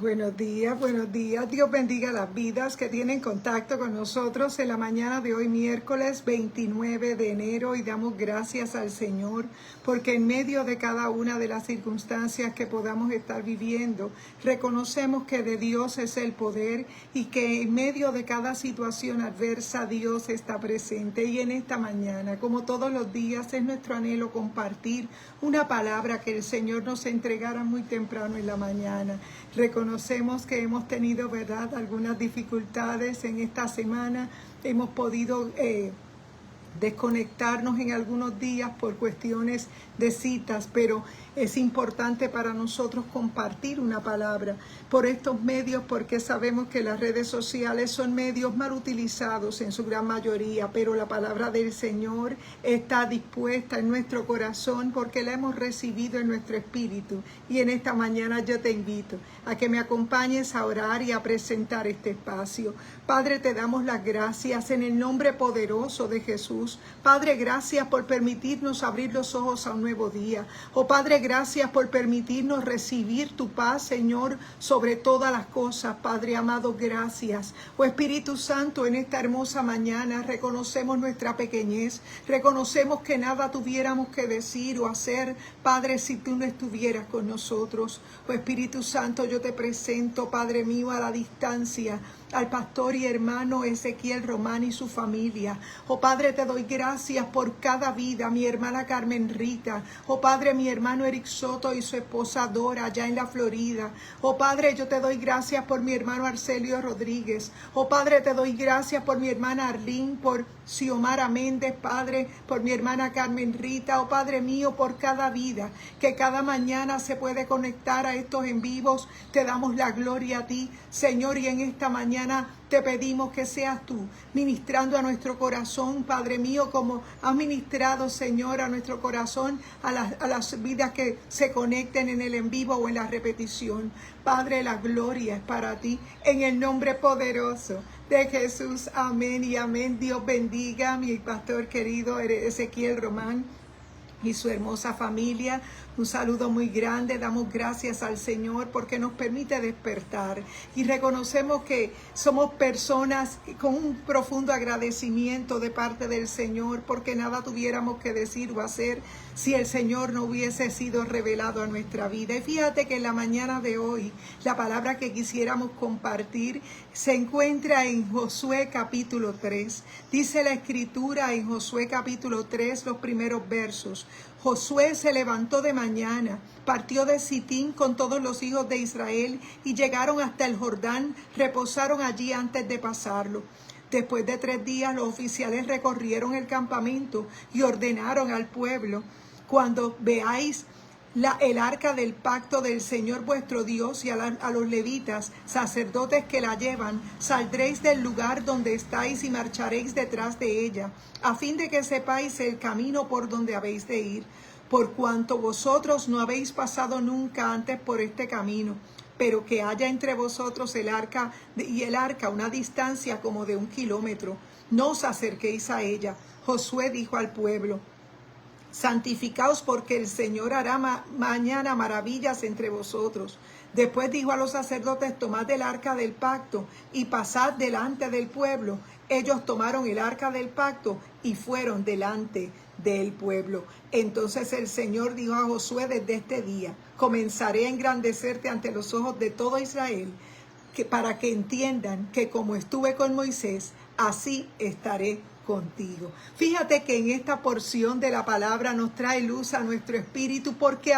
Buenos días, buenos días. Dios bendiga las vidas que tienen contacto con nosotros en la mañana de hoy, miércoles 29 de enero, y damos gracias al Señor porque en medio de cada una de las circunstancias que podamos estar viviendo, reconocemos que de Dios es el poder y que en medio de cada situación adversa Dios está presente. Y en esta mañana, como todos los días, es nuestro anhelo compartir una palabra que el Señor nos entregara muy temprano en la mañana. Reconocemos que hemos tenido, ¿verdad?, algunas dificultades en esta semana. Hemos podido desconectarnos en algunos días por cuestiones de citas, pero es importante para nosotros compartir una palabra por estos medios porque sabemos que las redes sociales son medios mal utilizados en su gran mayoría, pero la palabra del Señor está dispuesta en nuestro corazón porque la hemos recibido en nuestro espíritu. Y en esta mañana yo te invito a que me acompañes a orar y a presentar este espacio. Padre, te damos las gracias en el nombre poderoso de Jesús. Padre, gracias por permitirnos abrir los ojos a un nuevo día. Oh Padre, gracias por permitirnos recibir tu paz, Señor, sobre todas las cosas. Padre amado, gracias. Oh Espíritu Santo, en esta hermosa mañana reconocemos nuestra pequeñez, reconocemos que nada tuviéramos que decir o hacer, Padre, si tú no estuvieras con nosotros. Oh Espíritu Santo, yo te presento, Padre mío, a la distancia, al pastor y hermano Ezequiel Román y su familia. Oh Padre, te doy gracias por cada vida, mi hermana Carmen Rita. Oh Padre, mi hermano Eric Soto y su esposa Dora allá en la Florida. Oh Padre, yo te doy gracias por mi hermano Arcelio Rodríguez. Oh Padre, te doy gracias por mi hermana Arlene, por Xiomara Méndez, Padre, por mi hermana Carmen Rita. Oh Padre mío, por cada vida que cada mañana se puede conectar a estos en vivos. Te damos la gloria a ti, Señor, y en esta mañana te pedimos que seas tú ministrando a nuestro corazón, Padre mío, como has ministrado, Señor, a nuestro corazón, a las vidas que se conecten en el en vivo o en la repetición. Padre, la gloria es para ti, en el nombre poderoso de Jesús. Amén y amén. Dios bendiga a mi pastor querido Ezequiel Román y su hermosa familia. Un saludo muy grande. Damos gracias al Señor porque nos permite despertar y reconocemos que somos personas con un profundo agradecimiento de parte del Señor porque nada tuviéramos que decir o hacer si el Señor no hubiese sido revelado a nuestra vida. Y fíjate que en la mañana de hoy la palabra que quisiéramos compartir se encuentra en Josué capítulo 3. Dice la escritura en Josué capítulo 3 los primeros versos. Josué se levantó de mañana, partió de Sitín con todos los hijos de Israel y llegaron hasta el Jordán, reposaron allí antes de pasarlo. Después de 3 días los oficiales recorrieron el campamento y ordenaron al pueblo: cuando veáis el arca del pacto del Señor vuestro Dios y a los levitas, sacerdotes que la llevan, saldréis del lugar donde estáis y marcharéis detrás de ella, a fin de que sepáis el camino por donde habéis de ir, por cuanto vosotros no habéis pasado nunca antes por este camino, pero que haya entre vosotros el arca una distancia como de 1 kilómetro. No os acerquéis a ella. Josué dijo al pueblo: santificaos porque el Señor hará mañana maravillas entre vosotros. Después dijo a los sacerdotes: tomad el arca del pacto y pasad delante del pueblo. Ellos tomaron el arca del pacto y fueron delante del pueblo. Entonces el Señor dijo a Josué: desde este día comenzaré a engrandecerte ante los ojos de todo Israel, para que entiendan que como estuve con Moisés, así estaré contigo. Fíjate que en esta porción de la palabra nos trae luz a nuestro espíritu porque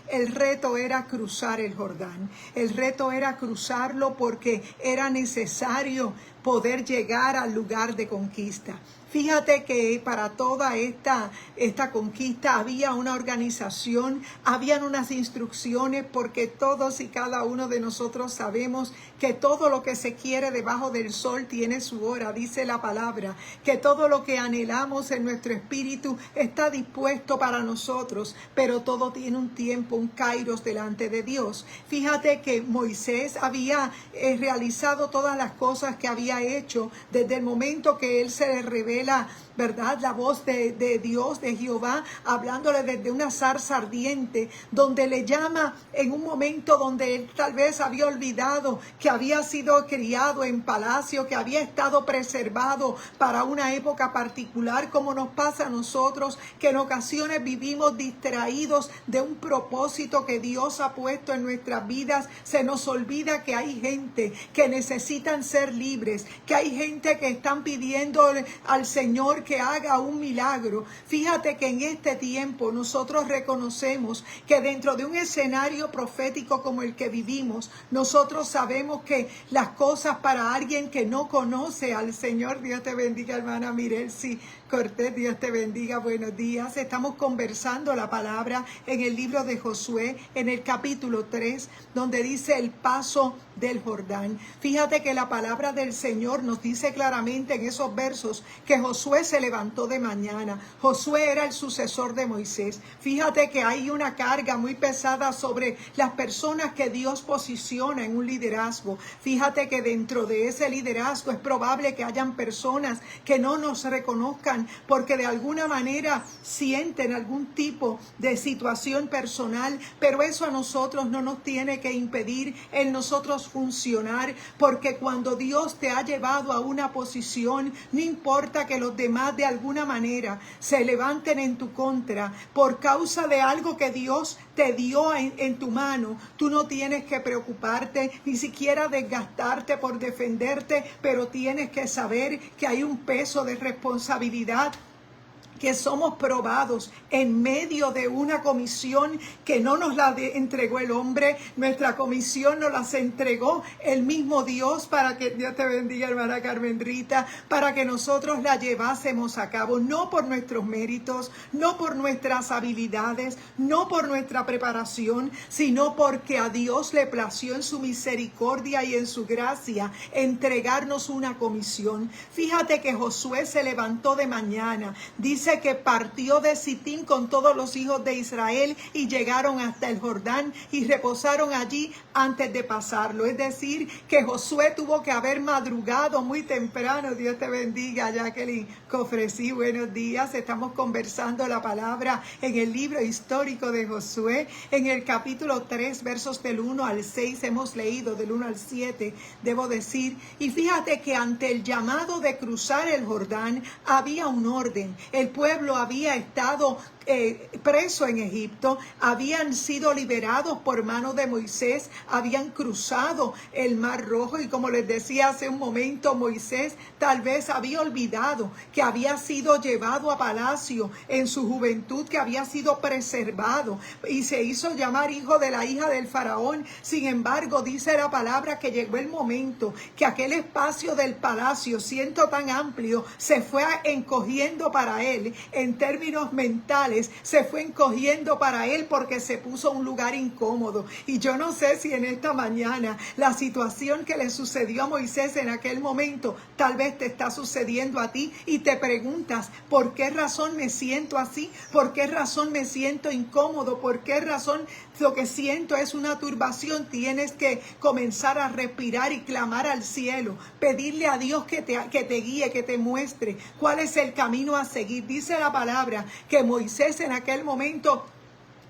el reto era cruzar el Jordán. El reto era cruzarlo porque era necesario poder llegar al lugar de conquista. Fíjate que para toda esta conquista había una organización, habían unas instrucciones, porque todos y cada uno de nosotros sabemos que todo lo que se quiere debajo del sol tiene su hora. Dice la palabra que todo lo que anhelamos en nuestro espíritu está dispuesto para nosotros, pero todo tiene un tiempo, un kairos delante de Dios. Fíjate que Moisés había realizado todas las cosas que había había hecho desde el momento que él se le revela, ¿verdad? La voz de Dios, de Jehová, hablándole desde una zarza ardiente, donde le llama en un momento donde él tal vez había olvidado que había sido criado en palacio, que había estado preservado para una época particular, como nos pasa a nosotros, que en ocasiones vivimos distraídos de un propósito que Dios ha puesto en nuestras vidas. Se nos olvida que hay gente que necesitan ser libres, que hay gente que están pidiendo al Señor que haga un milagro. Fíjate que en este tiempo nosotros reconocemos que dentro de un escenario profético como el que vivimos, nosotros sabemos que las cosas para alguien que no conoce al Señor, Dios te bendiga, hermana Mirelsi Cortés, Dios te bendiga, buenos días. Estamos conversando la palabra en el libro de Josué, en el capítulo 3, donde dice el paso del Jordán. Fíjate que la palabra del Señor nos dice claramente en esos versos que Josué se levantó de mañana. Josué era el sucesor de Moisés. Fíjate que hay una carga muy pesada sobre las personas que Dios posiciona en un liderazgo. Fíjate que dentro de ese liderazgo es probable que hayan personas que no nos reconozcan porque de alguna manera sienten algún tipo de situación personal, pero eso a nosotros no nos tiene que impedir en nosotros funcionar, porque cuando Dios te ha llevado a una posición, no importa que los demás de alguna manera se levanten en tu contra por causa de algo que Dios te dio en tu mano, tú no tienes que preocuparte, ni siquiera desgastarte por defenderte, pero tienes que saber que hay un peso de responsabilidad, que somos probados en medio de una comisión que no nos la entregó el hombre. Nuestra comisión nos las entregó el mismo Dios, para que Dios te bendiga, hermana Carmen Rita, para que nosotros la llevásemos a cabo, no por nuestros méritos, no por nuestras habilidades, no por nuestra preparación, sino porque a Dios le plació en su misericordia y en su gracia entregarnos una comisión. Fíjate que Josué se levantó de mañana, dice que partió de Sitín con todos los hijos de Israel y llegaron hasta el Jordán y reposaron allí antes de pasarlo. Es decir, que Josué tuvo que haber madrugado muy temprano. Dios te bendiga, Jacqueline Cofresí, buenos días. Estamos conversando la palabra en el libro histórico de Josué, en el capítulo 3, versos del 1 al 6, hemos leído del 1 al 7, debo decir. Y fíjate que ante el llamado de cruzar el Jordán había un orden. El pueblo había estado preso en Egipto, habían sido liberados por mano de Moisés, habían cruzado el Mar Rojo, y como les decía hace un momento, Moisés tal vez había olvidado que había sido llevado a palacio en su juventud, que había sido preservado y se hizo llamar hijo de la hija del faraón. Sin embargo, dice la palabra que llegó el momento que aquel espacio del palacio, siendo tan amplio, se fue encogiendo para él en términos mentales, se fue encogiendo para él porque se puso un lugar incómodo. Y yo no sé si en esta mañana la situación que le sucedió a Moisés en aquel momento tal vez te está sucediendo a ti y te preguntas, ¿por qué razón me siento así? ¿Por qué razón me siento incómodo? ¿Por qué razón lo que siento es una turbación? Tienes que comenzar a respirar y clamar al cielo, pedirle a Dios que te guíe, que te muestre cuál es el camino a seguir. Dice la palabra que Moisés en aquel momento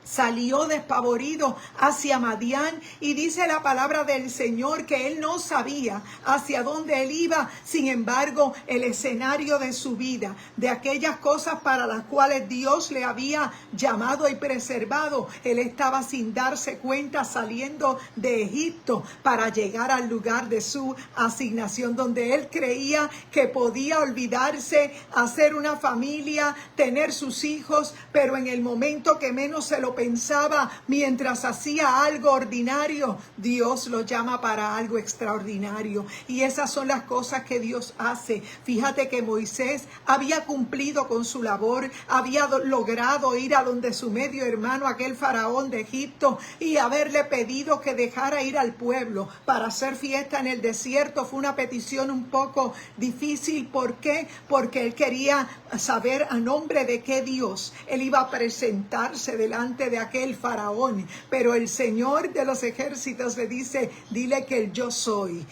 salió despavorido hacia Madián, y dice la palabra del Señor que él no sabía hacia dónde él iba. Sin embargo, el escenario de su vida, de aquellas cosas para las cuales Dios le había llamado y preservado, él estaba sin darse cuenta saliendo de Egipto para llegar al lugar de su asignación, donde él creía que podía olvidarse, hacer una familia, tener sus hijos, pero en el momento que menos se lo pensaba, mientras hacía algo ordinario, Dios lo llama para algo extraordinario. Y esas son las cosas que Dios hace. Fíjate que Moisés había cumplido con su labor, había logrado ir a donde su medio hermano, aquel faraón de Egipto, y haberle pedido que dejara ir al pueblo para hacer fiesta en el desierto. Fue una petición un poco difícil. ¿Por qué? Porque él quería saber a nombre de qué Dios él iba a presentarse delante de aquel faraón. Pero el Señor de los ejércitos le dice, dile que el yo soy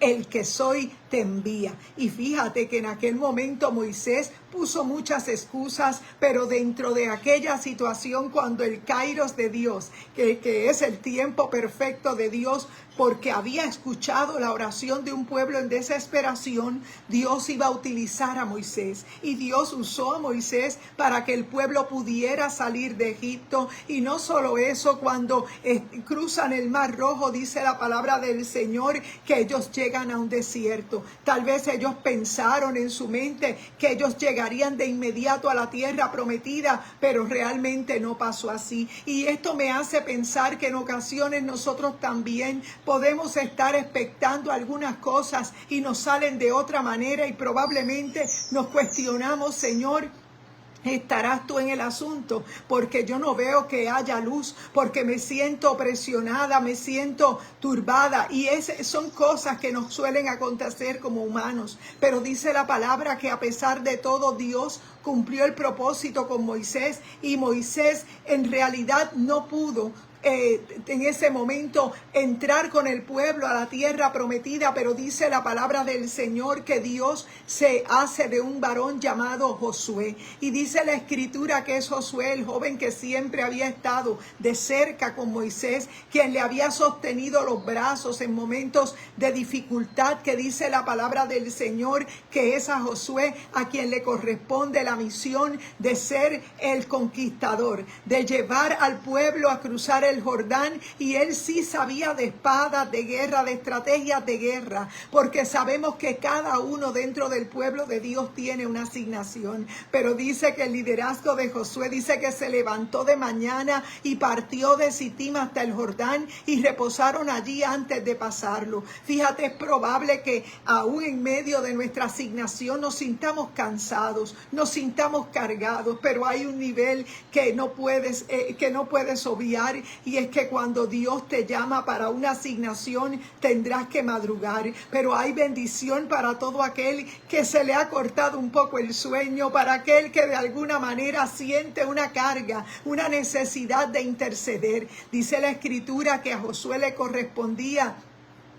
el que soy, te envía. Y fíjate que en aquel momento Moisés puso muchas excusas, pero dentro de aquella situación, cuando el kairos de Dios, que es el tiempo perfecto de Dios, porque había escuchado la oración de un pueblo en desesperación, Dios iba a utilizar a Moisés. Y Dios usó a Moisés para que el pueblo pudiera salir de Egipto. Y no solo eso, cuando cruzan el Mar Rojo, dice la palabra del Señor, que ellos llegan a un desierto. Tal vez ellos pensaron en su mente que ellos llegarían de inmediato a la tierra prometida, pero realmente no pasó así. Y esto me hace pensar que en ocasiones nosotros también podemos estar expectando algunas cosas y nos salen de otra manera, y probablemente nos cuestionamos: Señor, ¿estarás tú en el asunto? Porque yo no veo que haya luz, porque me siento presionada, me siento turbada. Y son cosas que nos suelen acontecer como humanos. Pero dice la palabra que a pesar de todo, Dios cumplió el propósito con Moisés, y Moisés en realidad no pudo en ese momento entrar con el pueblo a la tierra prometida, pero dice la palabra del Señor que Dios se hace de un varón llamado Josué, y dice la escritura que es Josué, el joven que siempre había estado de cerca con Moisés, quien le había sostenido los brazos en momentos de dificultad, que dice la palabra del Señor que es a Josué a quien le corresponde la misión de ser el conquistador, de llevar al pueblo a cruzar el Jordán. Y él sí sabía de espadas de guerra, de estrategias de guerra, porque sabemos que cada uno dentro del pueblo de Dios tiene una asignación. Pero dice que el liderazgo de Josué, dice que se levantó de mañana y partió de Sitim hasta el Jordán, y reposaron allí antes de pasarlo. Fíjate, es probable que aún en medio de nuestra asignación nos sintamos cansados, nos sintamos cargados, pero hay un nivel que no puedes obviar, y es que cuando Dios te llama para una asignación tendrás que madrugar. Pero hay bendición para todo aquel que se le ha cortado un poco el sueño, para aquel que de alguna manera siente una carga, una necesidad de interceder. Dice la escritura que a Josué le correspondía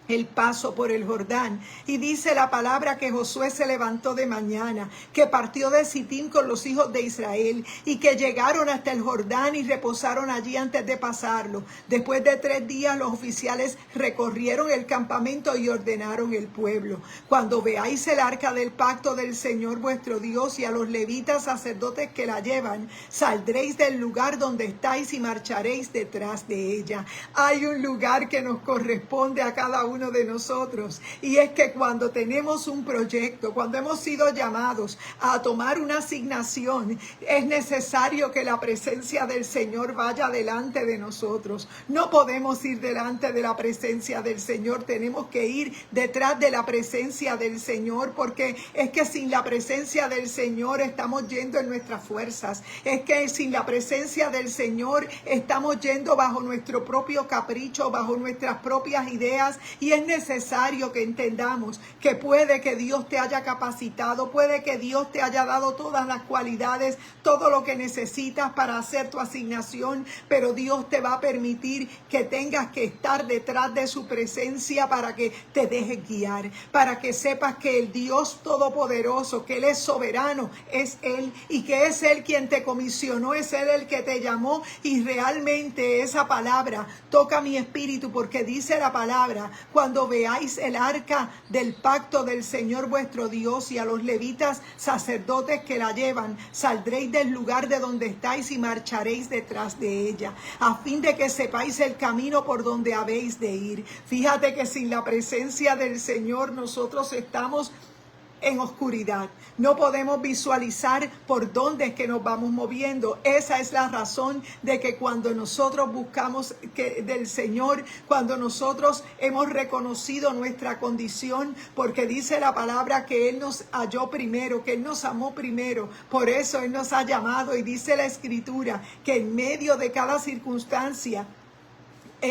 el paso por el Jordán, y dice la palabra que Josué se levantó de mañana, que partió de Sitim con los hijos de Israel, y que llegaron hasta el Jordán y reposaron allí antes de pasarlo. Después de 3 días los oficiales recorrieron el campamento y ordenaron el pueblo: cuando veáis el arca del pacto del Señor vuestro Dios y a los levitas sacerdotes que la llevan, saldréis del lugar donde estáis y marcharéis detrás de ella. Hay un lugar que nos corresponde a cada uno de nosotros, y es que cuando tenemos un proyecto, cuando hemos sido llamados a tomar una asignación, es necesario que la presencia del Señor vaya delante de nosotros. No podemos ir delante de la presencia del Señor, tenemos que ir detrás de la presencia del Señor, porque es que sin la presencia del Señor estamos yendo en nuestras fuerzas, es que sin la presencia del Señor estamos yendo bajo nuestro propio capricho, bajo nuestras propias ideas. Y es necesario que entendamos que puede que Dios te haya capacitado, puede que Dios te haya dado todas las cualidades, todo lo que necesitas para hacer tu asignación, pero Dios te va a permitir que tengas que estar detrás de su presencia para que te dejes guiar, para que sepas que el Dios todopoderoso, que Él es soberano, es Él, y que es Él quien te comisionó, es Él el que te llamó. Y realmente esa palabra toca mi espíritu, porque dice la palabra: cuando veáis el arca del pacto del Señor vuestro Dios y a los levitas sacerdotes que la llevan, saldréis del lugar de donde estáis y marcharéis detrás de ella, a fin de que sepáis el camino por donde habéis de ir. Fíjate que sin la presencia del Señor nosotros estamos en oscuridad. No podemos visualizar por dónde es que nos vamos moviendo. Esa es la razón de que cuando nosotros buscamos del Señor, cuando nosotros hemos reconocido nuestra condición, porque dice la palabra que Él nos halló primero, que Él nos amó primero, por eso Él nos ha llamado. Y dice la escritura que en medio de cada circunstancia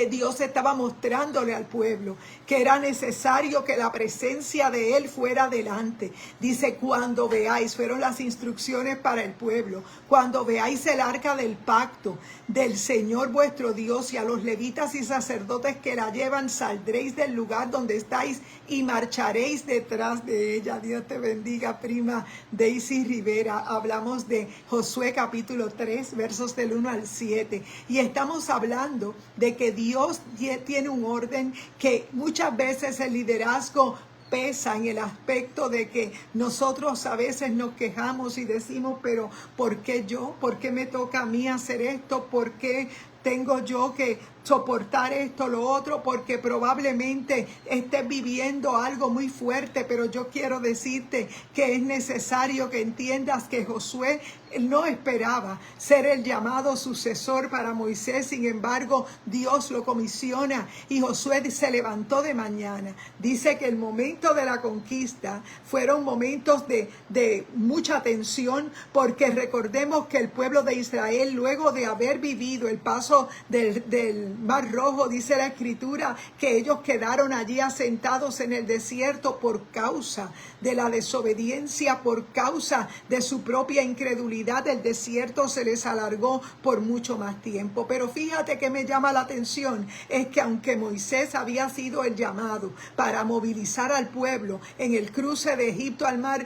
Dios estaba mostrándole al pueblo que era necesario que la presencia de Él fuera delante. Dice, cuando veáis, fueron las instrucciones para el pueblo, cuando veáis el arca del pacto del Señor vuestro Dios y a los levitas y sacerdotes que la llevan, saldréis del lugar donde estáis y marcharéis detrás de ella. Dios te bendiga, prima Daisy Rivera. Hablamos de Josué capítulo 3, versos del 1 al 7. Y estamos hablando de que Dios tiene un orden, que muchas veces el liderazgo pesa en el aspecto de que nosotros a veces nos quejamos y decimos, pero ¿por qué yo? ¿Por qué me toca a mí hacer esto? ¿Por qué tengo yo que soportar esto, lo otro? Porque probablemente estés viviendo algo muy fuerte, pero yo quiero decirte que es necesario que entiendas que Josué no esperaba ser el llamado sucesor para Moisés. Sin embargo, Dios lo comisiona y Josué se levantó de mañana. Dice que el momento de la conquista fueron momentos de mucha tensión, porque recordemos que el pueblo de Israel, luego de haber vivido el paso del Mar Rojo, dice la Escritura que ellos quedaron allí asentados en el desierto por causa de la desobediencia, por causa de su propia incredulidad. El desierto se les alargó por mucho más tiempo. Pero fíjate que me llama la atención, es que aunque Moisés había sido el llamado para movilizar al pueblo en el cruce de Egipto al mar,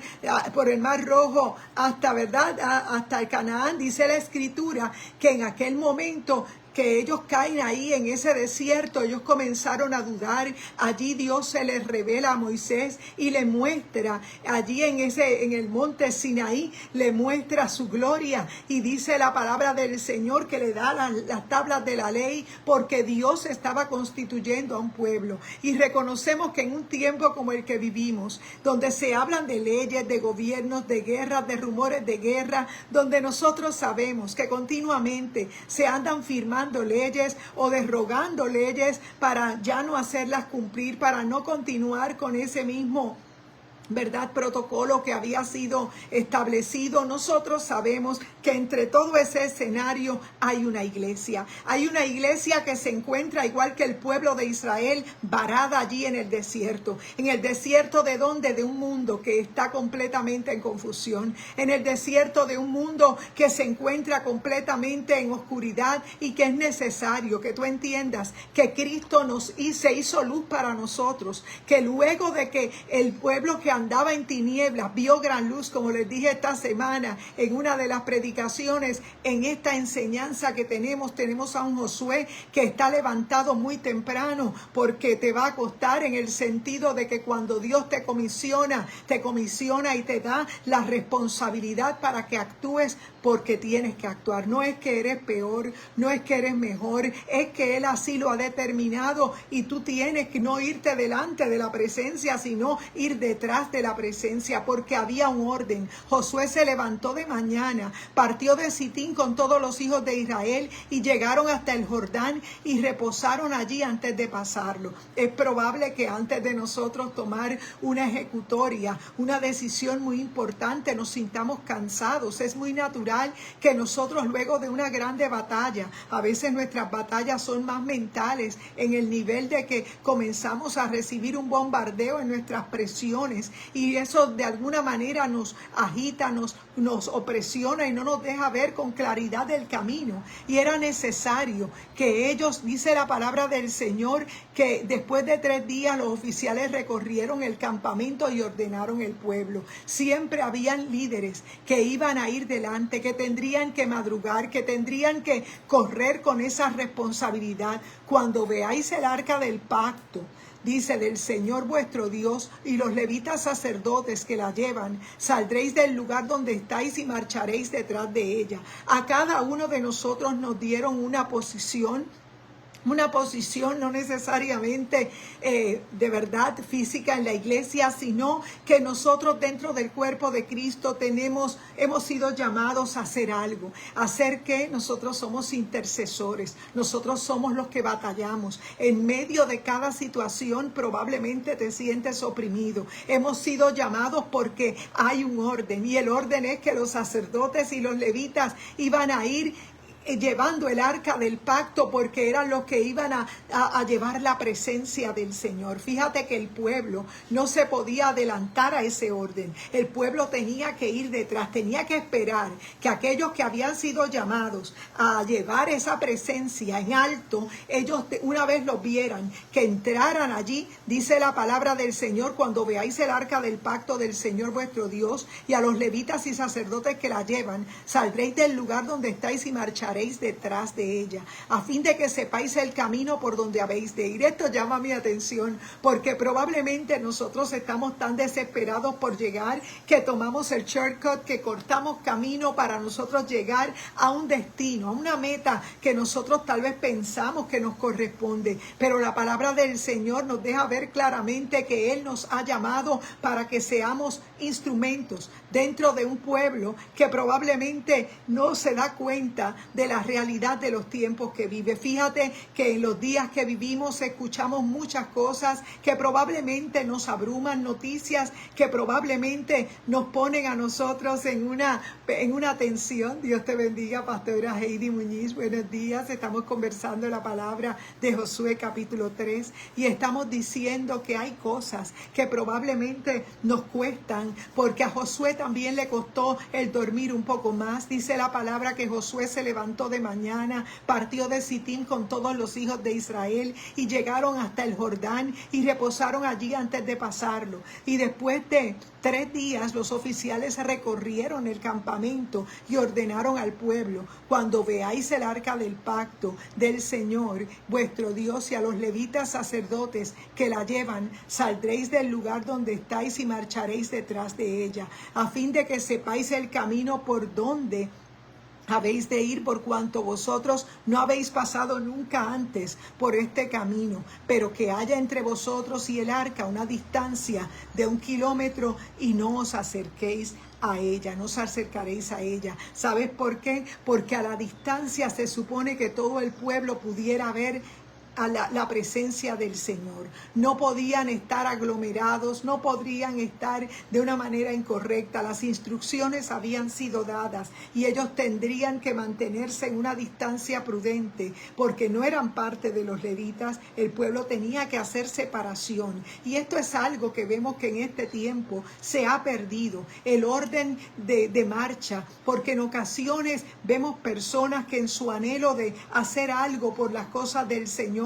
por el Mar Rojo hasta, ¿verdad?, hasta el Canaán, dice la Escritura que en aquel momento que ellos caen ahí en ese desierto, ellos comenzaron a dudar. Allí Dios se les revela a Moisés y le muestra, allí en el monte Sinaí, le muestra su gloria, y dice la palabra del Señor que le da las tablas de la ley, porque Dios estaba constituyendo a un pueblo. Y reconocemos que en un tiempo como el que vivimos, donde se hablan de leyes, de gobiernos, de guerras, de rumores de guerra, donde nosotros sabemos que continuamente se andan firmando leyes o derogando leyes para ya no hacerlas cumplir, para no continuar con ese mismo, ¿verdad?, protocolo que había sido establecido. Nosotros sabemos que entre todo ese escenario hay una iglesia que se encuentra igual que el pueblo de Israel, varada allí en el desierto. ¿En el desierto de dónde? De un mundo que está completamente en confusión, en el desierto de un mundo que se encuentra completamente en oscuridad, y que es necesario que tú entiendas que Cristo se hizo luz para nosotros, que luego de que el pueblo que andaba en tinieblas vio gran luz, como les dije esta semana en una de las predicaciones, en esta enseñanza que tenemos a un Josué que está levantado muy temprano, porque te va a costar, en el sentido de que cuando Dios te comisiona y te da la responsabilidad para que actúes, porque tienes que actuar. No es que eres peor, no es que eres mejor, es que Él así lo ha determinado, y tú tienes que no irte delante de la presencia, sino ir detrás de la presencia, porque había un orden. Josué se levantó de mañana, partió de Sitín con todos los hijos de Israel y llegaron hasta el Jordán y reposaron allí antes de pasarlo. Es probable que antes de nosotros tomar una ejecutoria, una decisión muy importante, nos sintamos cansados. Es muy natural que nosotros, luego de una grande batalla, a veces nuestras batallas son más mentales, en el nivel de que comenzamos a recibir un bombardeo en nuestras presiones, y eso de alguna manera nos agita, nos opresiona y no nos deja ver con claridad el camino. Y era necesario que ellos, dice la palabra del Señor, que después de 3 días los oficiales recorrieron el campamento y ordenaron el pueblo. Siempre habían líderes que iban a ir delante, que tendrían que madrugar, que tendrían que correr con esa responsabilidad. Cuando veáis el arca del pacto, dice, del Señor vuestro Dios, y los levitas sacerdotes que la llevan, saldréis del lugar donde estáis y marcharéis detrás de ella. A cada uno de nosotros nos dieron una posición no necesariamente de verdad física en la iglesia, sino que nosotros dentro del cuerpo de Cristo hemos sido llamados a hacer algo. ¿Hacer qué? Nosotros somos intercesores, nosotros somos los que batallamos. En medio de cada situación probablemente te sientes oprimido. Hemos sido llamados porque hay un orden, y el orden es que los sacerdotes y los levitas iban a ir llevando el arca del pacto, porque eran los que iban a llevar la presencia del Señor. Fíjate que el pueblo no se podía adelantar a ese orden. El pueblo tenía que ir detrás, tenía que esperar que aquellos que habían sido llamados a llevar esa presencia en alto, ellos una vez los vieran, que entraran allí. Dice la palabra del Señor: cuando veáis el arca del pacto del Señor vuestro Dios, y a los levitas y sacerdotes que la llevan, saldréis del lugar donde estáis y marcharéis detrás de ella, a fin de que sepáis el camino por donde habéis de ir. Esto llama mi atención, porque probablemente nosotros estamos tan desesperados por llegar que tomamos el shortcut, que cortamos camino para nosotros llegar a un destino, a una meta que nosotros tal vez pensamos que nos corresponde. Pero la palabra del Señor nos deja ver claramente que Él nos ha llamado para que seamos instrumentos dentro de un pueblo que probablemente no se da cuenta de la realidad de los tiempos que vive. Fíjate que en los días que vivimos escuchamos muchas cosas que probablemente nos abruman, noticias que probablemente nos ponen a nosotros en una tensión. Dios te bendiga, pastora Heidi Muñiz. Buenos días. Estamos conversando la palabra de Josué capítulo 3 y estamos diciendo que hay cosas que probablemente nos cuestan, porque a Josué también le costó el dormir un poco más. Dice la palabra que Josué se levantó de mañana, partió de Sitín con todos los hijos de Israel y llegaron hasta el Jordán y reposaron allí antes de pasarlo. Y después de 3 días los oficiales recorrieron el campamento y ordenaron al pueblo: cuando veáis el arca del pacto del Señor vuestro Dios y a los levitas sacerdotes que la llevan, saldréis del lugar donde estáis y marcharéis detrás de ella, a fin de que sepáis el camino por donde habéis de ir, por cuanto vosotros no habéis pasado nunca antes por este camino, pero que haya entre vosotros y el arca una distancia de 1 kilómetro, y no os acerquéis a ella, no os acercaréis a ella. ¿Sabes por qué? Porque a la distancia se supone que todo el pueblo pudiera ver a la presencia del Señor. No podían estar aglomerados, no podrían estar de una manera incorrecta. Las instrucciones habían sido dadas y ellos tendrían que mantenerse en una distancia prudente, porque no eran parte de los levitas. El pueblo tenía que hacer separación, y esto es algo que vemos que en este tiempo se ha perdido, el orden de marcha, porque en ocasiones vemos personas que en su anhelo de hacer algo por las cosas del Señor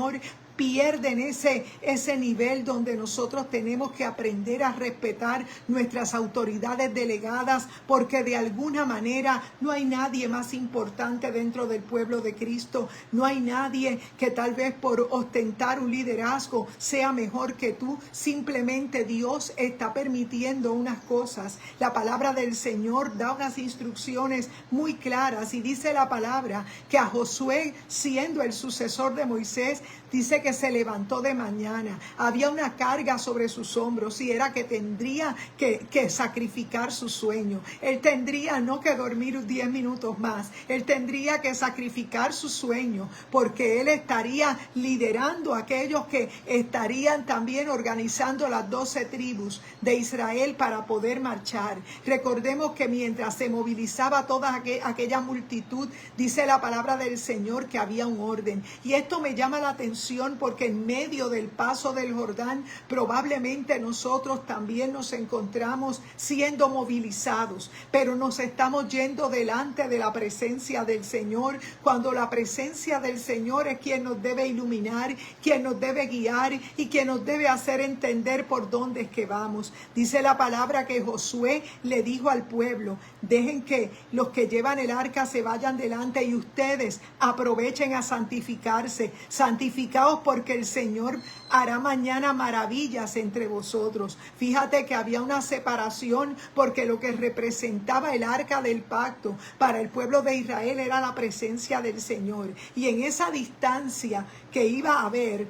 pierden ese nivel donde nosotros tenemos que aprender a respetar nuestras autoridades delegadas, porque de alguna manera no hay nadie más importante dentro del pueblo de Cristo. No hay nadie que tal vez por ostentar un liderazgo sea mejor que tú. Simplemente Dios está permitiendo unas cosas. La palabra del Señor da unas instrucciones muy claras, y dice la palabra que a Josué, siendo el sucesor de Moisés, dice que se levantó de mañana. Había una carga sobre sus hombros, y era que tendría que sacrificar su sueño. Él tendría no que dormir 10 minutos más. Él tendría que sacrificar su sueño, porque él estaría liderando a aquellos que estarían también organizando las 12 tribus de Israel para poder marchar. Recordemos que mientras se movilizaba toda aquella multitud, dice la palabra del Señor que había un orden. Y esto me llama la atención, porque en medio del paso del Jordán probablemente nosotros también nos encontramos siendo movilizados, pero nos estamos yendo delante de la presencia del Señor, cuando la presencia del Señor es quien nos debe iluminar, quien nos debe guiar y quien nos debe hacer entender por dónde es que vamos. Dice la palabra que Josué le dijo al pueblo: dejen que los que llevan el arca se vayan delante, y ustedes aprovechen a santificarse. Santificaos, porque el Señor hará mañana maravillas entre vosotros. Fíjate que había una separación, porque lo que representaba el arca del pacto para el pueblo de Israel era la presencia del Señor. Y en esa distancia que iba a haber,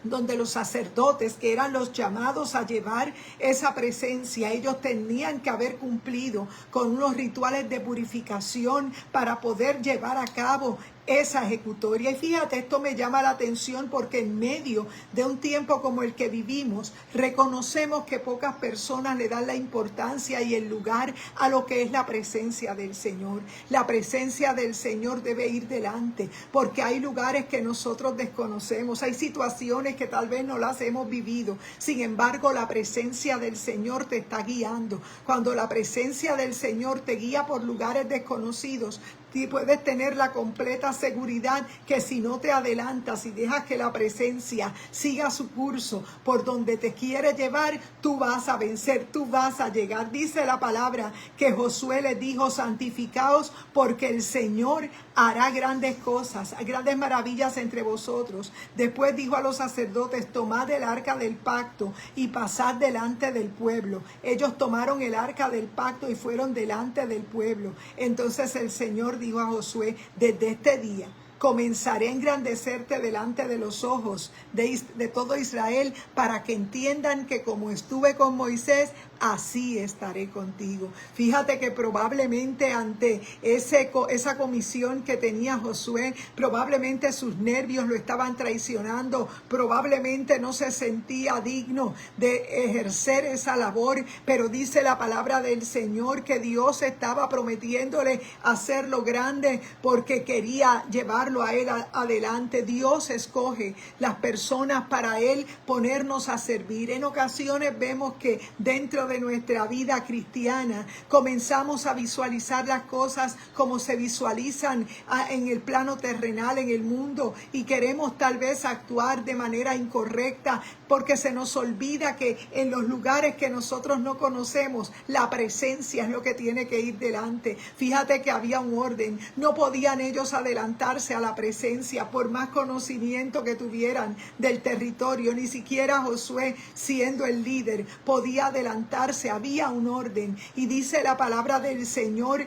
donde los sacerdotes, que eran los llamados a llevar esa presencia, ellos tenían que haber cumplido con unos rituales de purificación para poder llevar a cabo esa ejecutoria. Y fíjate, esto me llama la atención porque en medio de un tiempo como el que vivimos, reconocemos que pocas personas le dan la importancia y el lugar a lo que es la presencia del Señor. La presencia del Señor debe ir delante, porque hay lugares que nosotros desconocemos, hay situaciones que tal vez no las hemos vivido. Sin embargo, la presencia del Señor te está guiando. Cuando la presencia del Señor te guía por lugares desconocidos, y puedes tener la completa seguridad que si no te adelantas y dejas que la presencia siga su curso por donde te quiere llevar, tú vas a vencer, tú vas a llegar. Dice la palabra que Josué les dijo: santificaos, porque el Señor hará grandes cosas, grandes maravillas entre vosotros. Después dijo a los sacerdotes: tomad el arca del pacto y pasad delante del pueblo. Ellos tomaron el arca del pacto y fueron delante del pueblo. Entonces el Señor dijo a Josué: desde este día comenzaré a engrandecerte delante de los ojos de todo Israel, para que entiendan que como estuve con Moisés, así estaré contigo. Fíjate que probablemente ante esa comisión que tenía Josué, probablemente sus nervios lo estaban traicionando, probablemente no se sentía digno de ejercer esa labor, pero dice la palabra del Señor que Dios estaba prometiéndole hacerlo grande porque quería llevarlo a él adelante. Dios escoge las personas para él ponernos a servir. En ocasiones vemos que dentro de nuestra vida cristiana comenzamos a visualizar las cosas como se visualizan en el plano terrenal, en el mundo, y queremos tal vez actuar de manera incorrecta porque se nos olvida que en los lugares que nosotros no conocemos, la presencia es lo que tiene que ir delante. Fíjate que había un orden, no podían ellos adelantarse a la presencia por más conocimiento que tuvieran del territorio. Ni siquiera Josué, siendo el líder, podía adelantarse. Había un orden, y dice la palabra del Señor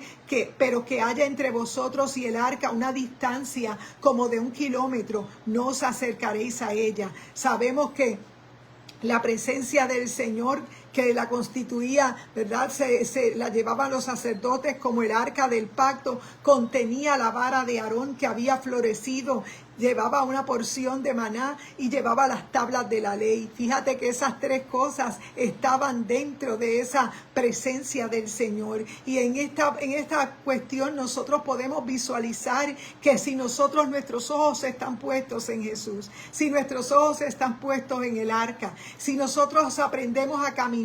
pero que haya entre vosotros y el arca una distancia como de 1 kilómetro, no os acercaréis a ella. Sabemos que la presencia del Señor, que la constituía, ¿verdad? Se la llevaban los sacerdotes como el arca del pacto, contenía la vara de Aarón que había florecido, llevaba una porción de maná y llevaba las tablas de la ley. Fíjate que esas tres cosas estaban dentro de esa presencia del Señor. Y en esta cuestión nosotros podemos visualizar que si nuestros ojos están puestos en Jesús, si nuestros ojos están puestos en el arca, si nosotros aprendemos a caminar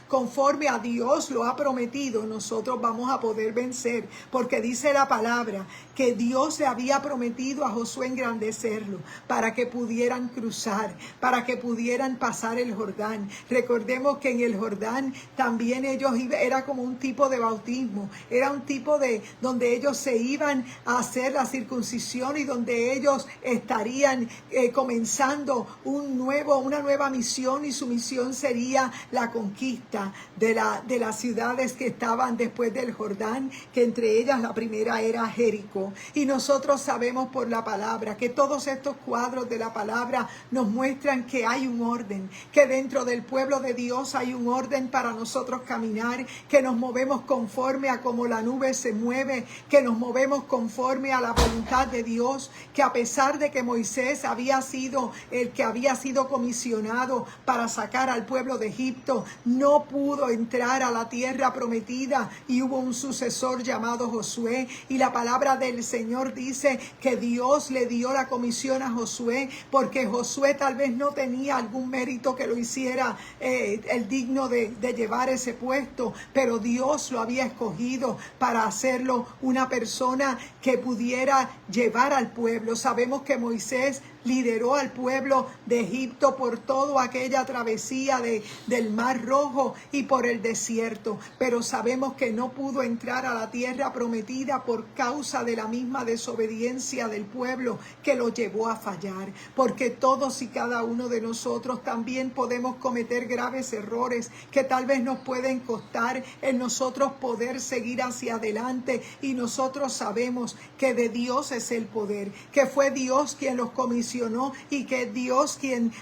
conforme a Dios lo ha prometido, nosotros vamos a poder vencer, porque dice la palabra que Dios le había prometido a Josué engrandecerlo para que pudieran cruzar, para que pudieran pasar el Jordán. Recordemos que en el Jordán también era como un tipo de bautismo, era un tipo de donde ellos se iban a hacer la circuncisión y donde ellos estarían comenzando una nueva misión, y su misión sería la conquista de las ciudades que estaban después del Jordán, que entre ellas la primera era Jericó. Y nosotros sabemos por la palabra que todos estos cuadros de la palabra nos muestran que hay un orden, que dentro del pueblo de Dios hay un orden para nosotros caminar, que nos movemos conforme a como la nube se mueve, que nos movemos conforme a la voluntad de Dios, que a pesar de que Moisés había sido el que había sido comisionado para sacar al pueblo de Egipto, no pudo entrar a la tierra prometida, y hubo un sucesor llamado Josué. Y la palabra del Señor dice que Dios le dio la comisión a Josué porque Josué tal vez no tenía algún mérito que lo hiciera el digno de llevar ese puesto, pero Dios lo había escogido para hacerlo una persona que pudiera llevar al pueblo. Sabemos que Moisés lideró al pueblo de Egipto por toda aquella travesía del Mar Rojo y por el desierto, pero sabemos que no pudo entrar a la tierra prometida por causa de la misma desobediencia del pueblo que lo llevó a fallar, porque todos y cada uno de nosotros también podemos cometer graves errores que tal vez nos pueden costar en nosotros poder seguir hacia adelante, y nosotros sabemos que de Dios es el poder, que fue Dios quien los comisionó mencionó, y que Dios quien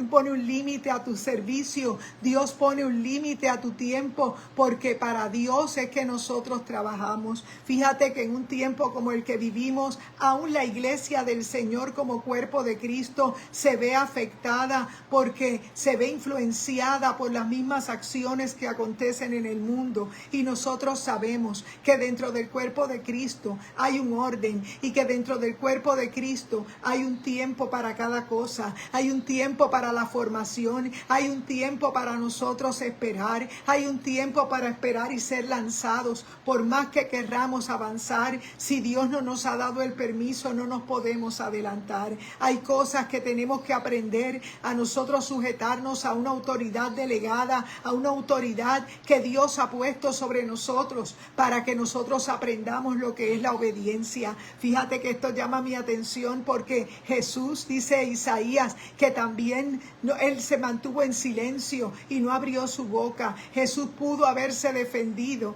pone un límite a tu servicio, Dios pone un límite a tu tiempo, porque para Dios es que nosotros trabajamos. Fíjate que en un tiempo como el que vivimos, aún la iglesia del Señor como cuerpo de Cristo se ve afectada, porque se ve influenciada por las mismas acciones que acontecen en el mundo. Y nosotros sabemos que dentro del cuerpo de Cristo hay un orden, y que dentro del cuerpo de Cristo hay un tiempo para cada cosa. Hay un tiempo para la formación, hay un tiempo para nosotros esperar, hay un tiempo para esperar y ser lanzados. Por más que querramos avanzar, si Dios no nos ha dado el permiso, no nos podemos adelantar. Hay cosas que tenemos que aprender a nosotros sujetarnos a una autoridad delegada, a una autoridad que Dios ha puesto sobre nosotros, para que nosotros aprendamos lo que es la obediencia. Fíjate que esto llama mi atención, porque Jesús, dice Isaías, que también él se mantuvo en silencio y no abrió su boca. Jesús pudo haberse defendido.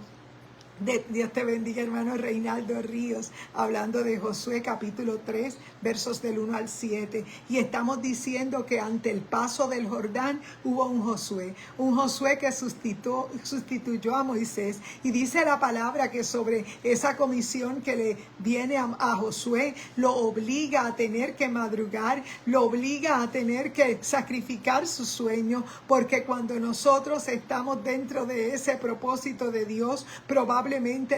Dios te bendiga, hermano Reinaldo Ríos, hablando de Josué capítulo 3, versos del 1 al 7. Y estamos diciendo que ante el paso del Jordán hubo un Josué que sustituyó a Moisés. Y dice la palabra que sobre esa comisión que le viene a Josué, lo obliga a tener que madrugar, lo obliga a tener que sacrificar su sueño, porque cuando nosotros estamos dentro de ese propósito de Dios, probablemente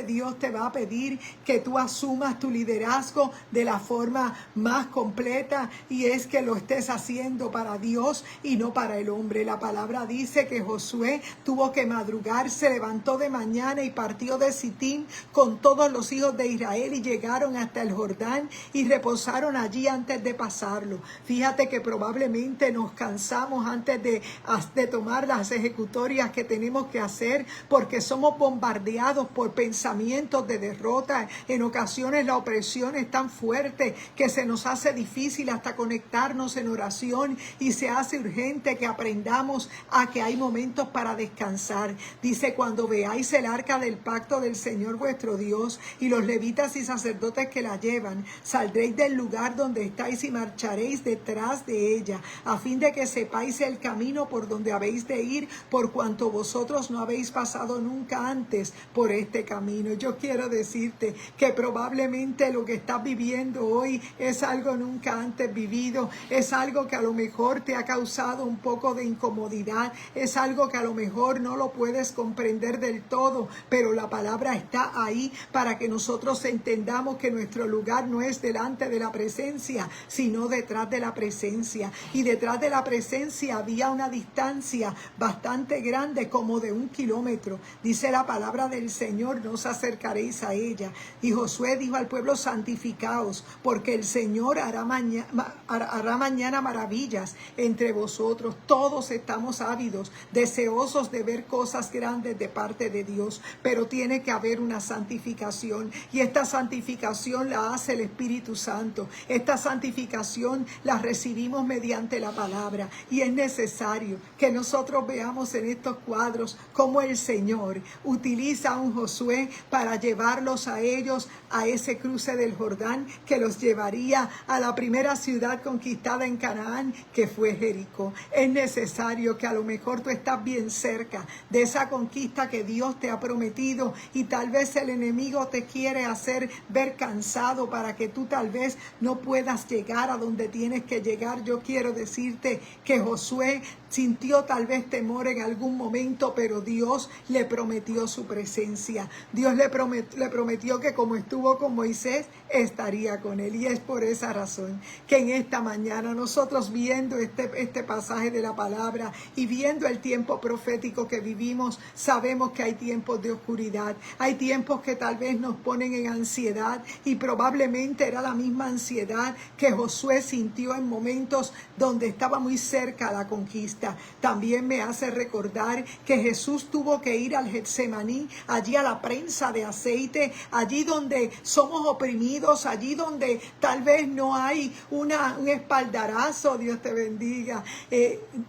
Dios te va a pedir que tú asumas tu liderazgo de la forma más completa, y es que lo estés haciendo para Dios y no para el hombre. La palabra dice que Josué tuvo que madrugar, se levantó de mañana y partió de Sitín con todos los hijos de Israel, y llegaron hasta el Jordán y reposaron allí antes de pasarlo. Fíjate que probablemente nos cansamos antes de tomar las ejecutorias que tenemos que hacer, porque somos bombardeados por pensamientos de derrota. En ocasiones la opresión es tan fuerte que se nos hace difícil hasta conectarnos en oración, y se hace urgente que aprendamos a que hay momentos para descansar. Dice: cuando veáis el arca del pacto del Señor vuestro Dios y los levitas y sacerdotes que la llevan, saldréis del lugar donde estáis y marcharéis detrás de ella, a fin de que sepáis el camino por donde habéis de ir, por cuanto vosotros no habéis pasado nunca antes por este camino. Yo quiero decirte que probablemente lo que estás viviendo hoy es algo nunca antes vivido, es algo que a lo mejor te ha causado un poco de incomodidad, es algo que a lo mejor no lo puedes comprender del todo, pero la palabra está ahí para que nosotros entendamos que nuestro lugar no es delante de la presencia, sino detrás de la presencia. Y detrás de la presencia había una distancia bastante grande, como de 1 kilómetro. Dice la palabra del Señor: no os acercaréis a ella. Y Josué dijo al pueblo: santificaos, porque el Señor hará mañana maravillas entre vosotros. Todos estamos ávidos, deseosos de ver cosas grandes de parte de Dios, pero tiene que haber una santificación, y esta santificación la hace el Espíritu Santo. Esta santificación la recibimos mediante la palabra, y es necesario que nosotros veamos en estos cuadros cómo el Señor utiliza a un Josué para llevarlos a ellos a ese cruce del Jordán, que los llevaría a la primera ciudad conquistada en Canaán, que fue Jericó. Es necesario que a lo mejor tú estás bien cerca de esa conquista que Dios te ha prometido, y tal vez el enemigo te quiere hacer ver cansado para que tú tal vez no puedas llegar a donde tienes que llegar. Yo quiero decirte que Josué sintió tal vez temor en algún momento, pero Dios le prometió su presencia. Dios le prometió que como estuvo con Moisés, estaría con él. Y es por esa razón que en esta mañana nosotros, viendo este pasaje de la palabra y viendo el tiempo profético que vivimos, sabemos que hay tiempos de oscuridad, hay tiempos que tal vez nos ponen en ansiedad, y probablemente era la misma ansiedad que Josué sintió en momentos donde estaba muy cerca a la conquista. También me hace recordar que Jesús tuvo que ir al Getsemaní, allí a la prensa de aceite, allí donde somos oprimidos, allí donde tal vez no hay un espaldarazo, Dios te bendiga,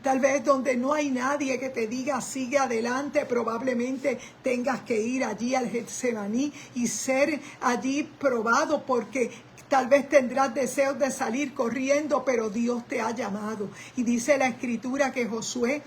tal vez donde no hay nadie que te diga sigue adelante. Probablemente tengas que ir allí al Getsemaní y ser allí probado, porque Tal vez tendrás deseos de salir corriendo, pero Dios te ha llamado. Y dice la Escritura que Josué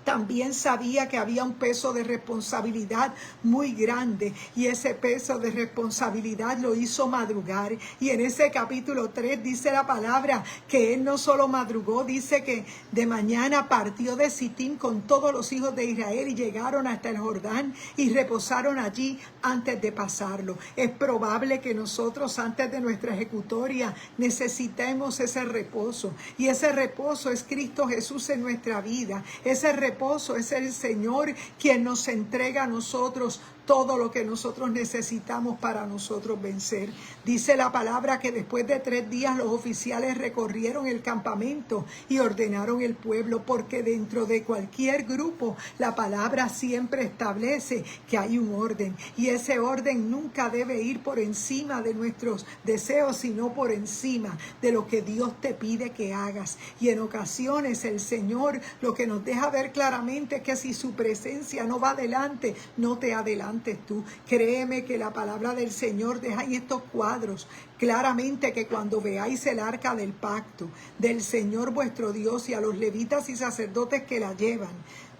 también sabía que había un peso de responsabilidad muy grande, y ese peso de responsabilidad lo hizo madrugar. Y en ese capítulo 3 dice la palabra que él no solo madrugó, dice que de mañana partió de Sitín con todos los hijos de Israel y llegaron hasta el Jordán y reposaron allí antes de pasarlo. Es probable que nosotros antes de nuestra ejecutoria necesitemos ese reposo, y ese reposo es Cristo Jesús en nuestra vida. Ese reposo es el Señor quien nos entrega a nosotros todo lo que nosotros necesitamos para nosotros vencer. Dice la palabra que después de 3 días los oficiales recorrieron el campamento y ordenaron el pueblo, porque dentro de cualquier grupo la palabra siempre establece que hay un orden, y ese orden nunca debe ir por encima de nuestros deseos, sino por encima de lo que Dios te pide que hagas. Y en ocasiones el Señor lo que nos deja ver claramente es que si su presencia no va adelante, no te adelantes tú. Créeme que la palabra del Señor deja en estos cuadros claramente que cuando veáis el arca del pacto del Señor vuestro Dios y a los levitas y sacerdotes que la llevan,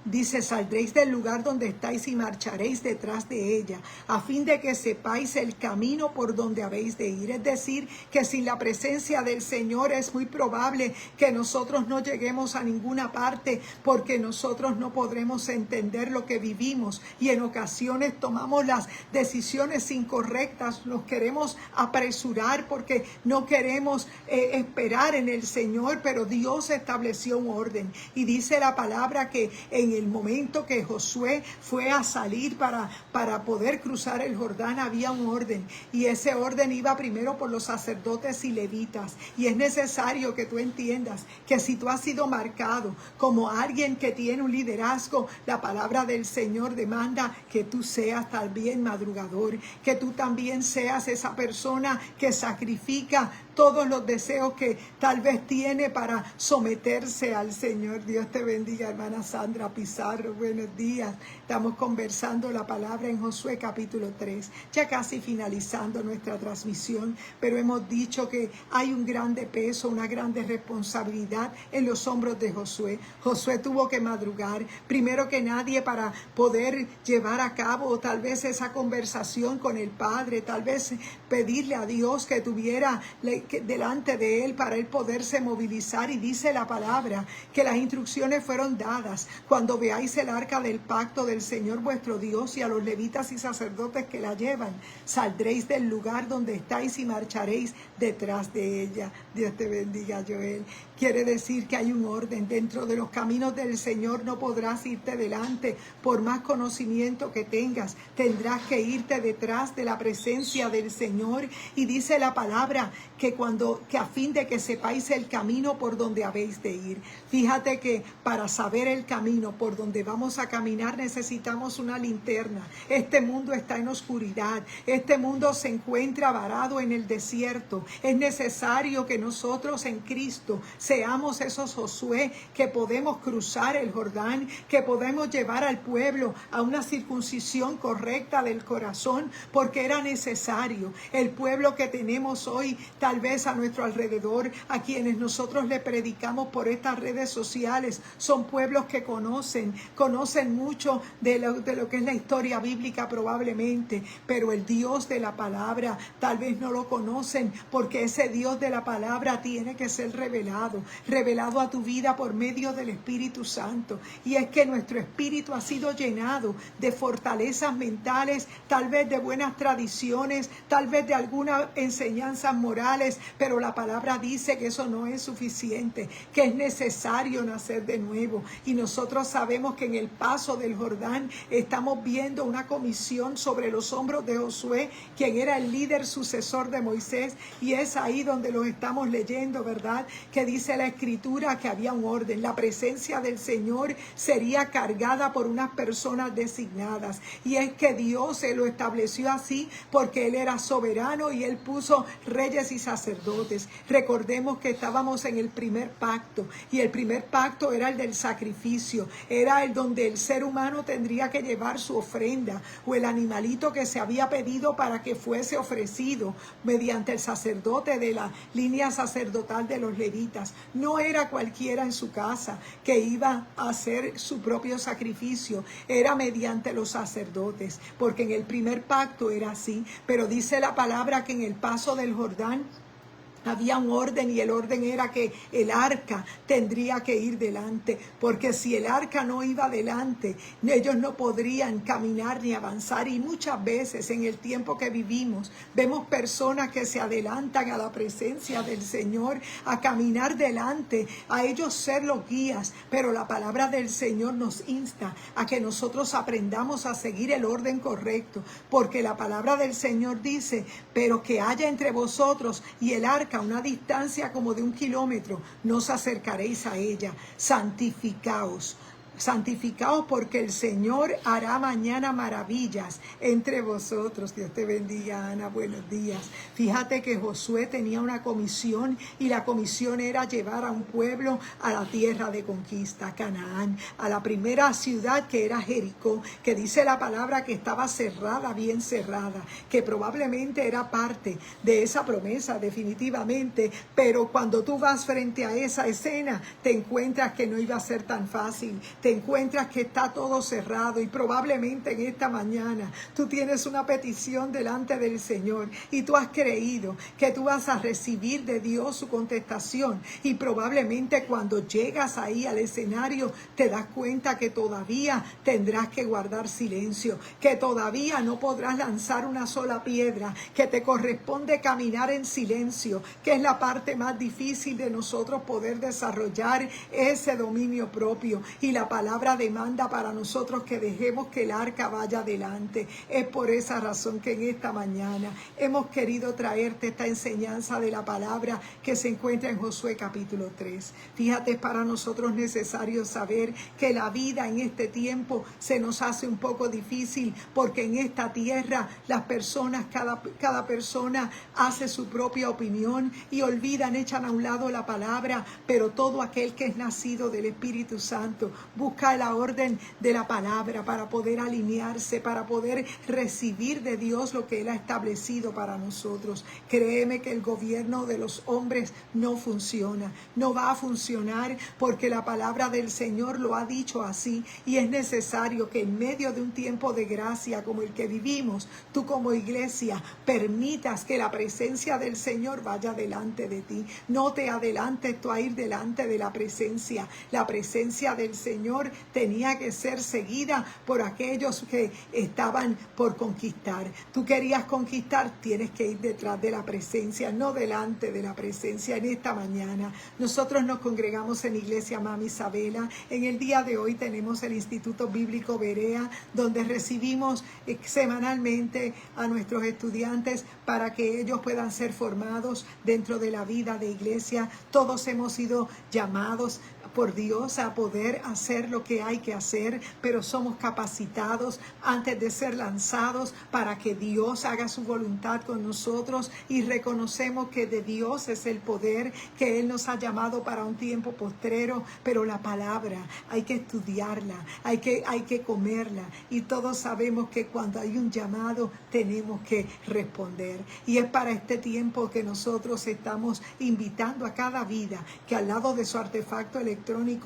dice, saldréis del lugar donde estáis y marcharéis detrás de ella, a fin de que sepáis el camino por donde habéis de ir. Es decir, que sin la presencia del Señor es muy probable que nosotros no lleguemos a ninguna parte, porque nosotros no podremos entender lo que vivimos, y en ocasiones tomamos las decisiones incorrectas. Nos queremos apresurar porque no queremos esperar en el Señor, pero Dios estableció un orden, y dice la palabra que en el momento que Josué fue a salir para poder cruzar el Jordán, había un orden, y ese orden iba primero por los sacerdotes y levitas. Y es necesario que tú entiendas que si tú has sido marcado como alguien que tiene un liderazgo, la palabra del Señor demanda que tú seas también madrugador, que tú también seas esa persona que sacrifica todos los deseos que tal vez tiene para someterse al Señor. Dios te bendiga, hermana Sandra Pizarro, buenos días. Estamos conversando la palabra en Josué capítulo 3, ya casi finalizando nuestra transmisión, pero hemos dicho que hay un grande peso, una grande responsabilidad en los hombros de Josué. Josué tuvo que madrugar, primero que nadie, para poder llevar a cabo tal vez esa conversación con el Padre, tal vez pedirle a Dios que tuviera delante de él para él poderse movilizar. Y dice la palabra que las instrucciones fueron dadas: cuando veáis el arca del pacto del Señor vuestro Dios y a los levitas y sacerdotes que la llevan, saldréis del lugar donde estáis y marcharéis detrás de ella. Dios te bendiga, Joel. Quiere decir que hay un orden. Dentro de los caminos del Señor no podrás irte delante por más conocimiento que tengas. Tendrás que irte detrás de la presencia del Señor. Y dice la palabra que a fin de que sepáis el camino por donde habéis de ir. Fíjate que para saber el camino por donde vamos a caminar necesitamos una linterna. Este mundo está en oscuridad. Este mundo se encuentra varado en el desierto. Es necesario que nosotros en Cristo seamos esos Josué que podemos cruzar el Jordán, que podemos llevar al pueblo a una circuncisión correcta del corazón, porque era necesario. El pueblo que tenemos hoy, tal vez a nuestro alrededor, a quienes nosotros le predicamos por estas redes sociales, son pueblos que conocen mucho de lo que es la historia bíblica probablemente, pero el Dios de la palabra tal vez no lo conocen, porque ese Dios de la palabra tiene que ser revelado a tu vida por medio del Espíritu Santo. Y es que nuestro espíritu ha sido llenado de fortalezas mentales, tal vez de buenas tradiciones, tal vez de algunas enseñanzas morales, pero la palabra dice que eso no es suficiente, que es necesario nacer de nuevo. Y nosotros sabemos que en el paso del Jordán estamos viendo una comisión sobre los hombros de Josué, quien era el líder sucesor de Moisés, y es ahí donde lo estamos leyendo, ¿verdad? Que dice la Escritura que había un orden. La presencia del Señor sería cargada por unas personas designadas, y es que Dios se lo estableció así porque Él era soberano y Él puso reyes y sacerdotes sacerdotes. Recordemos que estábamos en el primer pacto, y el primer pacto era el del sacrificio, era el donde el ser humano tendría que llevar su ofrenda o el animalito que se había pedido para que fuese ofrecido mediante el sacerdote de la línea sacerdotal de los levitas. No era cualquiera en su casa que iba a hacer su propio sacrificio, era mediante los sacerdotes, porque en el primer pacto era así. Pero dice la palabra que en el paso del Jordán había un orden, y el orden era que el arca tendría que ir delante, porque si el arca no iba delante, ellos no podrían caminar ni avanzar. Y muchas veces en el tiempo que vivimos vemos personas que se adelantan a la presencia del Señor, a caminar delante, a ellos ser los guías, pero la palabra del Señor nos insta a que nosotros aprendamos a seguir el orden correcto, porque la palabra del Señor dice: pero que haya entre vosotros y el arca a una distancia como de 1 kilómetro, no os acercaréis a ella. Santificaos. Santificaos, porque el Señor hará mañana maravillas entre vosotros. Dios te bendiga, Ana, buenos días. Fíjate que Josué tenía una comisión, y la comisión era llevar a un pueblo a la tierra de conquista, Canaán, a la primera ciudad, que era Jericó, que dice la palabra que estaba cerrada, bien cerrada, que probablemente era parte de esa promesa definitivamente, pero cuando tú vas frente a esa escena te encuentras que no iba a ser tan fácil. Te encuentras que está todo cerrado, y probablemente en esta mañana tú tienes una petición delante del Señor y tú has creído que tú vas a recibir de Dios su contestación, y probablemente cuando llegas ahí al escenario te das cuenta que todavía tendrás que guardar silencio, que todavía no podrás lanzar una sola piedra, que te corresponde caminar en silencio, que es la parte más difícil de nosotros poder desarrollar ese dominio propio. Y la palabra demanda para nosotros que dejemos que el arca vaya adelante. Es por esa razón que en esta mañana hemos querido traerte esta enseñanza de la palabra que se encuentra en Josué capítulo 3. Fíjate, es para nosotros necesario saber que la vida en este tiempo se nos hace un poco difícil, porque en esta tierra las personas, cada persona hace su propia opinión y olvidan, echan a un lado la palabra. Pero todo aquel que es nacido del Espíritu Santo busca la orden de la palabra para poder alinearse, para poder recibir de Dios lo que Él ha establecido para nosotros. Créeme que el gobierno de los hombres no funciona, no va a funcionar, porque la palabra del Señor lo ha dicho así. Y es necesario que en medio de un tiempo de gracia como el que vivimos, tú como iglesia permitas que la presencia del Señor vaya delante de ti. No te adelantes tú a ir delante de la presencia. La presencia del Señor tenía que ser seguida por aquellos que estaban por conquistar. Tú querías conquistar, tienes que ir detrás de la presencia, no delante de la presencia. En esta mañana nosotros nos congregamos en Iglesia Mami Isabela. En el día de hoy tenemos el Instituto Bíblico Berea, donde recibimos semanalmente a nuestros estudiantes para que ellos puedan ser formados dentro de la vida de iglesia. Todos hemos sido llamados por Dios a poder hacer lo que hay que hacer, pero somos capacitados antes de ser lanzados para que Dios haga su voluntad con nosotros, y reconocemos que de Dios es el poder, que Él nos ha llamado para un tiempo postrero. Pero la palabra hay que estudiarla, hay que comerla, y todos sabemos que cuando hay un llamado tenemos que responder. Y es para este tiempo que nosotros estamos invitando a cada vida que al lado de su artefacto electrónico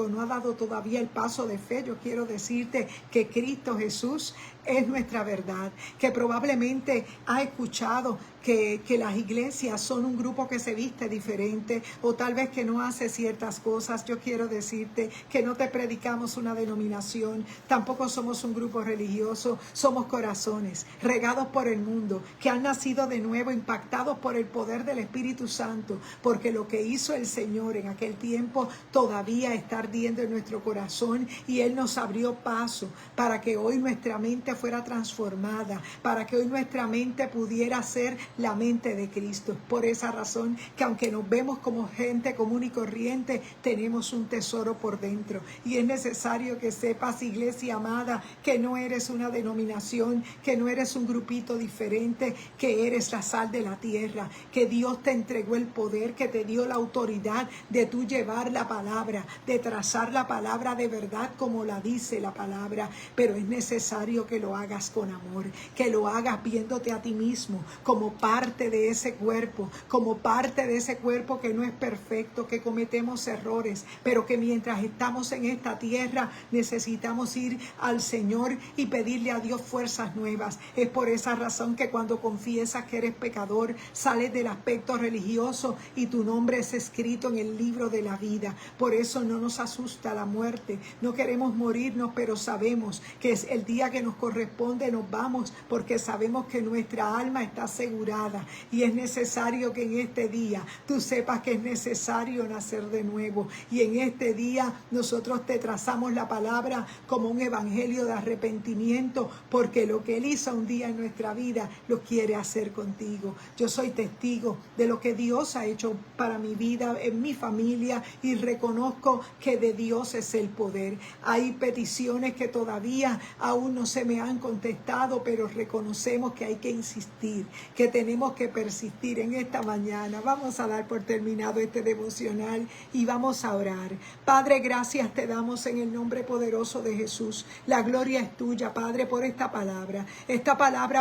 no ha dado todavía el paso de fe. Yo quiero decirte que Cristo Jesús es nuestra verdad, que probablemente ha escuchado que las iglesias son un grupo que se viste diferente, o tal vez que no hace ciertas cosas. Yo quiero decirte que no te predicamos una denominación, tampoco somos un grupo religioso. Somos corazones regados por el mundo, que han nacido de nuevo, impactados por el poder del Espíritu Santo, porque lo que hizo el Señor en aquel tiempo todavía está ardiendo en nuestro corazón, y Él nos abrió paso para que hoy nuestra mente fuera transformada, para que hoy nuestra mente pudiera ser la mente de Cristo. Es por esa razón que aunque nos vemos como gente común y corriente, tenemos un tesoro por dentro. Y es necesario que sepas, iglesia amada, que no eres una denominación, que no eres un grupito diferente, que eres la sal de la tierra, que Dios te entregó el poder, que te dio la autoridad de tú llevar la palabra, de trazar la palabra de verdad como la dice la palabra. Pero es necesario que lo hagas con amor, que lo hagas viéndote a ti mismo como parte de ese cuerpo, como parte de ese cuerpo que no es perfecto, que cometemos errores, pero que mientras estamos en esta tierra necesitamos ir al Señor y pedirle a Dios fuerzas nuevas. Es por esa razón que cuando confiesas que eres pecador, sales del aspecto religioso y tu nombre es escrito en el libro de la vida. Por eso no nos asusta la muerte, no queremos morirnos, pero sabemos que es el día que nos corresponde, nos vamos, porque sabemos que nuestra alma está asegurada. Y es necesario que en este día tú sepas que es necesario nacer de nuevo. Y en este día nosotros te trazamos la palabra como un evangelio de arrepentimiento, porque lo que Él hizo un día en nuestra vida lo quiere hacer contigo. Yo soy testigo de lo que Dios ha hecho para mi vida, en mi familia, y reconozco que de Dios es el poder. Hay peticiones que todavía aún no se me han contestado, pero reconocemos que hay que insistir, que tenemos que persistir en esta mañana. Vamos a dar por terminado este devocional y vamos a orar. Padre, gracias te damos en el nombre poderoso de Jesús. La gloria es tuya, Padre, por esta palabra,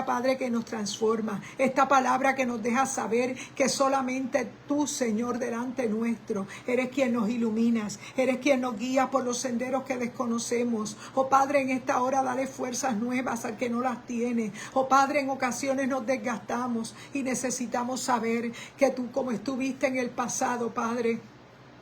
Padre, que nos transforma, esta palabra que nos deja saber que solamente tú, Señor, delante nuestro, eres quien nos iluminas, eres quien nos guía por los senderos que desconocemos. Oh Padre, en esta hora dale fuerzas nuevas al que no las tiene. Oh Padre, en ocasiones nos desgastamos y necesitamos saber que tú, como estuviste en el pasado, Padre,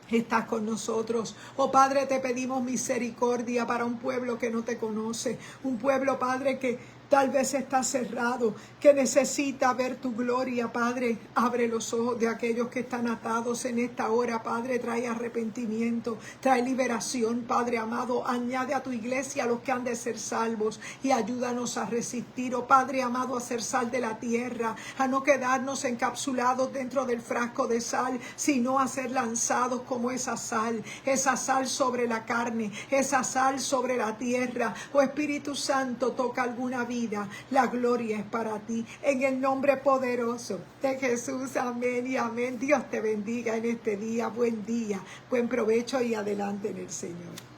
estás con nosotros. Oh Padre, te pedimos misericordia para un pueblo que no te conoce, un pueblo, Padre, que tal vez está cerrado, que necesita ver tu gloria, Padre. Abre los ojos de aquellos que están atados en esta hora, Padre. Trae arrepentimiento, trae liberación, Padre amado. Añade a tu iglesia a los que han de ser salvos y ayúdanos a resistir, oh Padre amado, a ser sal de la tierra, a no quedarnos encapsulados dentro del frasco de sal, sino a ser lanzados como esa sal sobre la carne, esa sal sobre la tierra. Oh Espíritu Santo, toca alguna vida. La gloria es para ti, en el nombre poderoso de Jesús. Amén y amén. Dios te bendiga en este día. Buen día, buen provecho y adelante en el Señor.